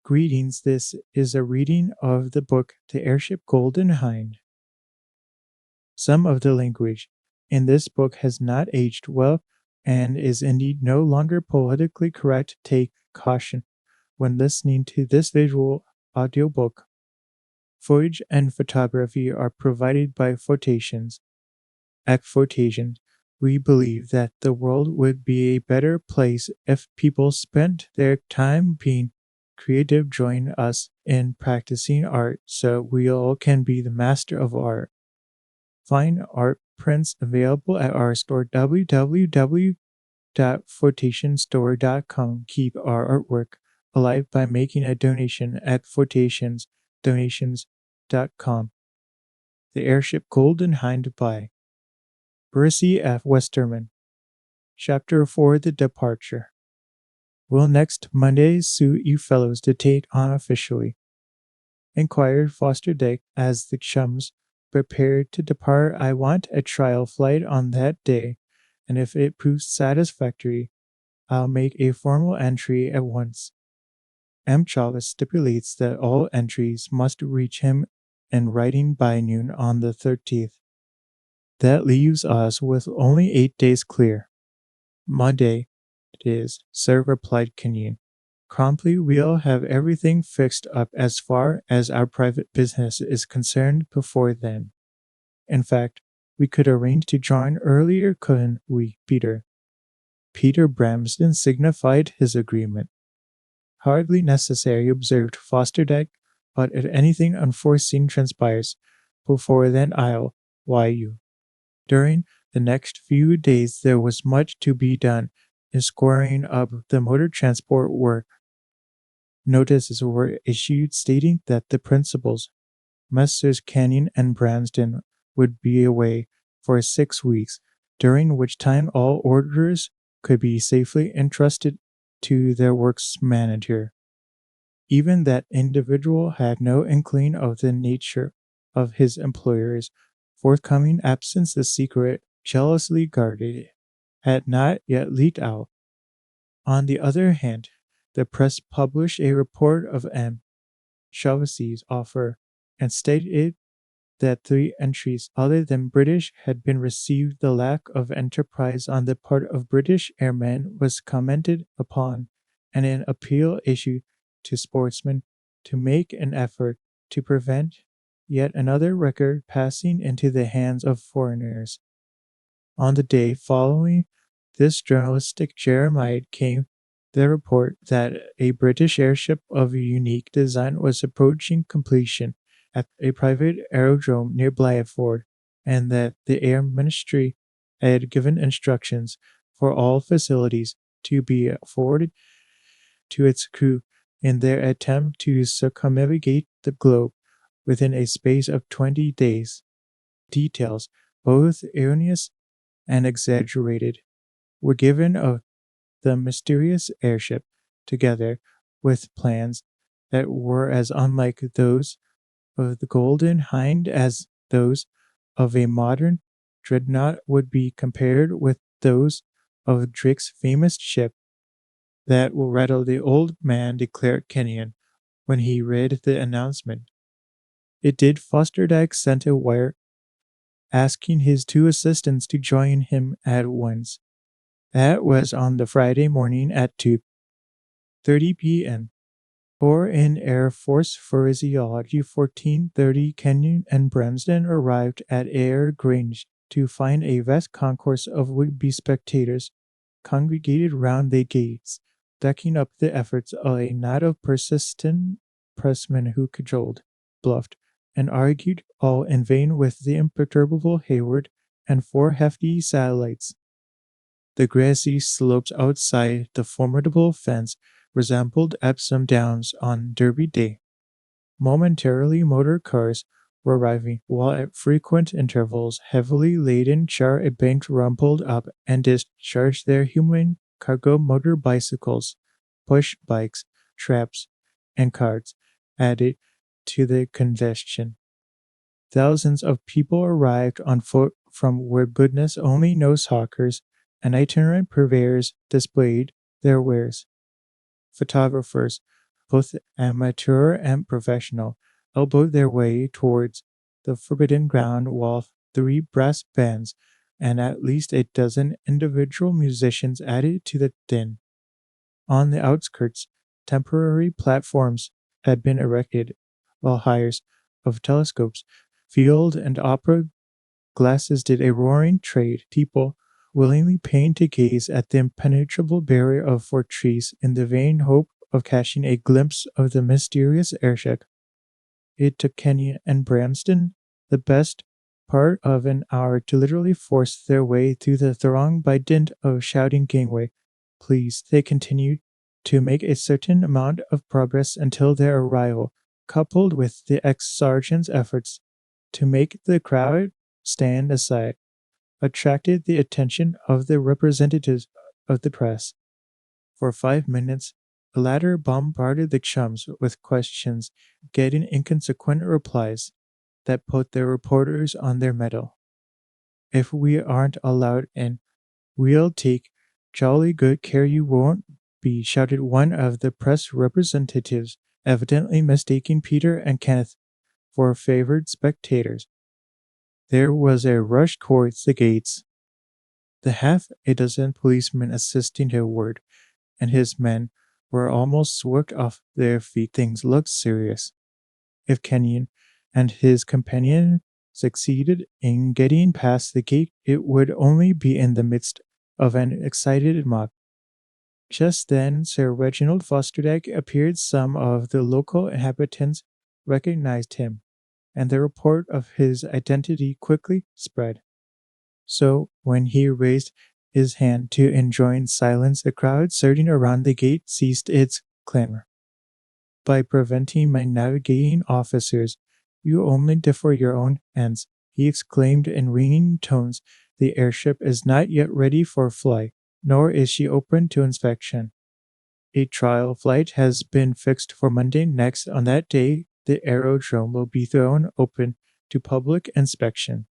Greetings, this is a reading of the book The Airship Golden Hind. Some of the language in this book has not aged well and is indeed no longer politically correct. Take caution when listening to this visual audiobook. Footage and photography are provided by Photations. At Photations, we believe that the world would be a better place if people spent their time being creative. Join us in practicing art so we all can be the master of art. Find art prints available at our store www.photationsstore.com. Keep our artwork alive by making a donation at photationsdonations.com. The Airship Golden Hind by Percy F. Westerman. Chapter 4: The Departure. Will next Monday suit you fellows to take on officially? Inquired Fosderdick as the chums prepared to depart. I want a trial flight on that day, and if it proves satisfactory, I'll make a formal entry at once. M. Chavez stipulates that all entries must reach him in writing by noon on the 13th. That leaves us with only 8 days clear. Monday it is, sir, replied Kenyon. Promptly, we'll have everything fixed up as far as our private business is concerned before then. In fact, we could arrange to join earlier, couldn't we, Peter? Peter Bramston signified his agreement. Hardly necessary, observed Fosderdick, but if anything unforeseen transpires before then, I'll wire you. During the next few days there was much to be done in squaring up the motor transport work. Notices were issued stating that the principals, Messrs. Kenyon and Branston, would be away for 6 weeks, during which time all orders could be safely entrusted to their works manager. Even that individual had no inkling of the nature of his employer's forthcoming absence. The secret, jealously guarded, had not yet leaked out. On the other hand, the press published a report of M. Chavez's offer and stated that 3 entries other than British had been received. The lack of enterprise on the part of British airmen was commented upon, and an appeal issued to sportsmen to make an effort to prevent yet another record passing into the hands of foreigners. On the day following this journalistic Jeremiah came the report that a British airship of a unique design was approaching completion at a private aerodrome near Blytheford, and that the Air Ministry had given instructions for all facilities to be forwarded to its crew in their attempt to circumnavigate the globe within a space of 20 days. Details, both erroneous and exaggerated, were given of the mysterious airship, together with plans that were as unlike those of the Golden Hind as those of a modern dreadnought would be compared with those of Drake's famous ship. That will rattle the old man, declared Kenyon, when he read the announcement. It did. Fosderdick sent a wire asking his 2 assistants to join him at once. That was on the Friday morning at 2:30 p.m. Or in Air Force Phraseology 14:30, Kenyon and Branston arrived at Ayr Grange to find a vast concourse of would-be spectators congregated round the gates, backing up the efforts of a knot of persistent pressmen who cajoled, bluffed, and argued all in vain with the imperturbable Hayward and 4 hefty satellites. The grassy slopes outside the formidable fence resembled Epsom Downs on Derby Day. Momentarily motor cars were arriving, while at frequent intervals heavily laden char-a-bancs rumbled up and discharged their human cargo. Motor bicycles, push bikes, traps, and carts added to the congestion. Thousands of people arrived on foot from where goodness only knows. Hawkers and itinerant purveyors displayed their wares. Photographers both amateur and professional, elbowed their way towards the forbidden ground while 3 brass bands and at least a dozen individual musicians added to the din. On the outskirts, temporary platforms had been erected, while hires of telescopes, field and opera glasses did a roaring trade, people willingly paying to gaze at the impenetrable barrier of Fortress in the vain hope of catching a glimpse of the mysterious airship. It took Kenny and Branston the best part of an hour to literally force their way through the throng by dint of shouting gangway. Please, they continued to make a certain amount of progress until their arrival, coupled with the ex-sergeant's efforts to make the crowd stand aside, attracted the attention of the representatives of the press. For 5 minutes, the latter bombarded the chums with questions, getting inconsequent replies that put the reporters on their mettle. If we aren't allowed in, we'll take jolly good care you won't be, shouted one of the press representatives, evidently mistaking Peter and Kenneth for favored spectators. There was a rush towards the gates. The half-a-dozen policemen assisting to word, and his men were almost swept off their feet. Things looked serious. If Kenyon and his companion succeeded in getting past the gate, it would only be in the midst of an excited mob. Just then Sir Reginald Fosterdike appeared. Some of the local inhabitants recognized him, and the report of his identity quickly spread. So, when he raised his hand to enjoin silence, the crowd surging around the gate ceased its clamor. By preventing my navigating officers, you only defer your own ends, he exclaimed in ringing tones. The airship is not yet ready for flight, nor is she open to inspection. A trial flight has been fixed for Monday next. On that day, the aerodrome will be thrown open to public inspection.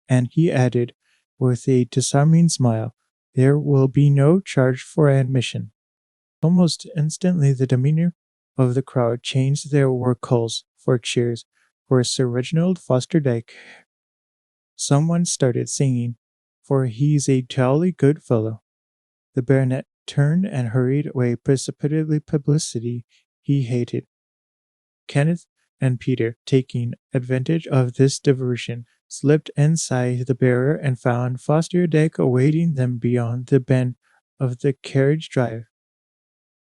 And he added, with a disarming smile, there will be no charge for admission. Almost instantly, the demeanor of the crowd changed. There were calls for cheers for Sir Reginald Fosterdike. Someone started singing, for he's a jolly good fellow. The baronet turned and hurried away, precipitately publicity he hated. Kenneth and Peter, taking advantage of this diversion, slipped inside the barrier and found Fosterdike awaiting them beyond the bend of the carriage drive.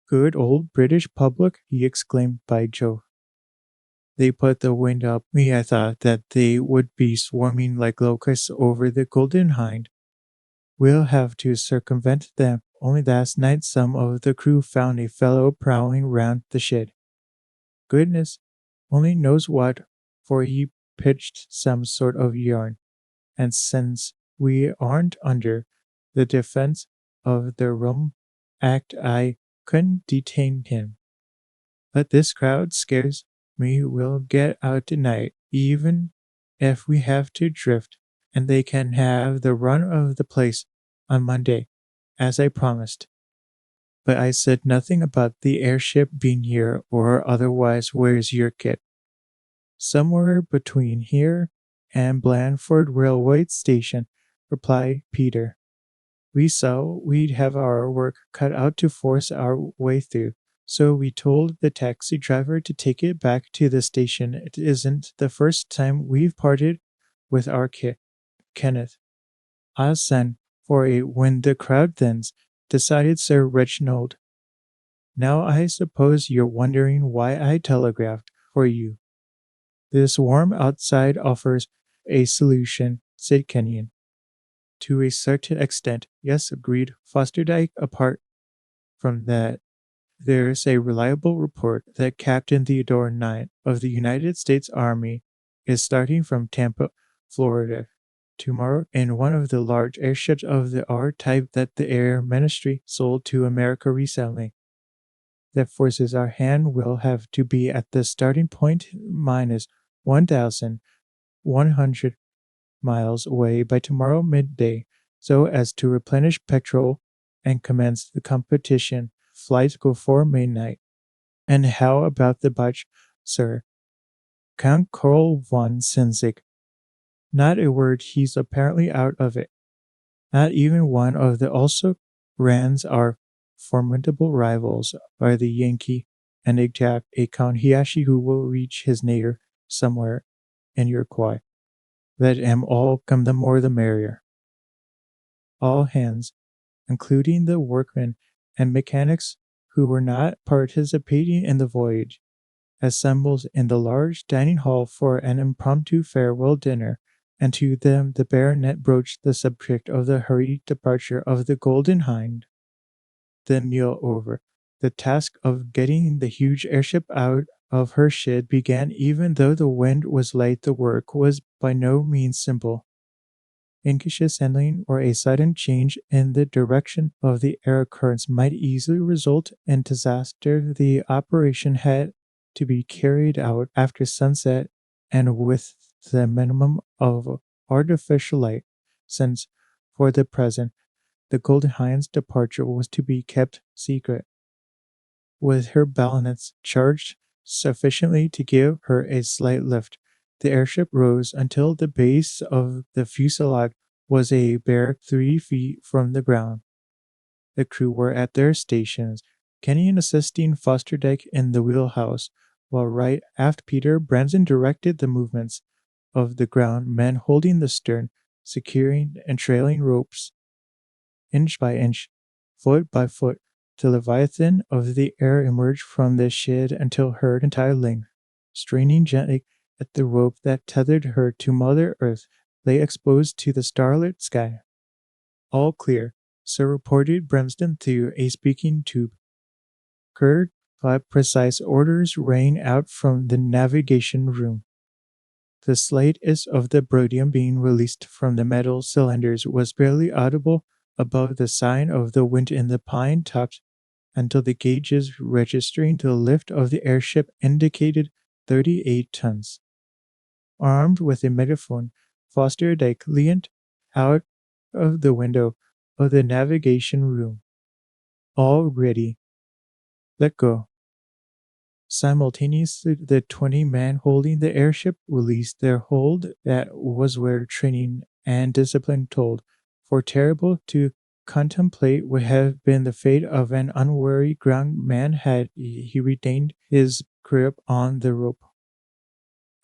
Good old British public, he exclaimed, by Jove. They put the wind up me. I thought that they would be swarming like locusts over the Golden Hind. We'll have to circumvent them. Only last night some of the crew found a fellow prowling round the shed. Goodness only knows what, for he pitched some sort of yarn, and since we aren't under the defense of the Rum Act, I couldn't detain him. But this crowd scares me. We'll get out tonight, even if we have to drift, and they can have the run of the place on Monday, as I promised. But I said nothing about the airship being here or otherwise. Where's your kit? Somewhere between here and Blandford Railway Station, replied Peter. We saw we'd have our work cut out to force our way through, so we told the taxi driver to take it back to the station. It isn't the first time we've parted with our kit, Kenneth. I'll send for it when the crowd thins, decided Sir Reginald. Now I suppose you're wondering why I telegraphed for you. The swarm outside offers a solution, said Kenyon. To a certain extent, yes, agreed Fosterdike. Apart from that, there's a reliable report that Captain Theodore Knight of the United States Army is starting from Tampa, Florida, tomorrow in one of the large airships of the R type that the Air Ministry sold to America recently. That forces our hand will have to be at the starting point minus 1,100 miles away by tomorrow midday, so as to replenish petrol and commence the competition. Flights go for midnight. And how about the budge, sir? Count Karl von Sinzig. Not a word, he's apparently out of it. Not even one of the also Rands are formidable rivals are the Yankee and a Count Hiyashi who will reach his nadir somewhere in Iroquois. Let him all come, the more the merrier. All hands, including the workmen and mechanics who were not participating in the voyage, assembled in the large dining hall for an impromptu farewell dinner, and to them the baronet broached the subject of the hurried departure of the Golden Hind. The meal over, the task of getting the huge airship out of her shed began. Even though the wind was light, the work was by no means simple. Anxious handling or a sudden change in the direction of the air currents might easily result in disaster. The operation had to be carried out after sunset and with the minimum of artificial light, since, for the present, the Golden Hind's departure was to be kept secret. With her ballonets charged sufficiently to give her a slight lift, the airship rose until the base of the fuselage was a bare 3 feet from the ground. The crew were at their stations, Kenyon assisting Fosterdike in the wheelhouse, while right aft Peter Branson directed the movements of the ground men holding the stern, securing and trailing ropes. Inch by inch, foot by foot, the leviathan of the air emerged from the shed until her entire length, straining gently at the rope that tethered her to Mother Earth, lay exposed to the starlit sky. All clear, so reported Bremston through a speaking tube. Curt but precise orders rang out from the navigation room. The slightest of the brodium being released from the metal cylinders was barely audible above the sign of the wind in the pine tops until the gauges registering the lift of the airship indicated 38 tons. Armed with a megaphone, Fosterdike leaned out of the window of the navigation room. All ready. Let go. Simultaneously, the 20 men holding the airship released their hold. That was where training and discipline told, for terrible to contemplate would have been the fate of an unwary ground man had he retained his grip on the rope.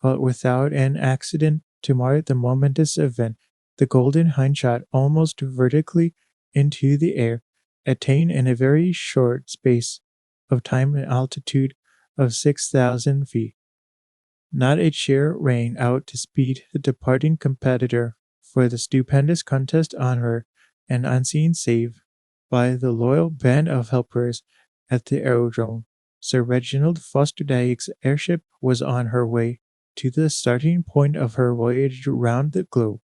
But without an accident to mar the momentous event, the Golden Hind shot almost vertically into the air, attained in a very short space of time an altitude of 6,000 feet. Not a cheer rang out to speed the departing competitor for the stupendous contest on her, and unseen save by the loyal band of helpers at the aerodrome, Sir Reginald Fosterdike's airship was on her way to the starting point of her voyage round the globe.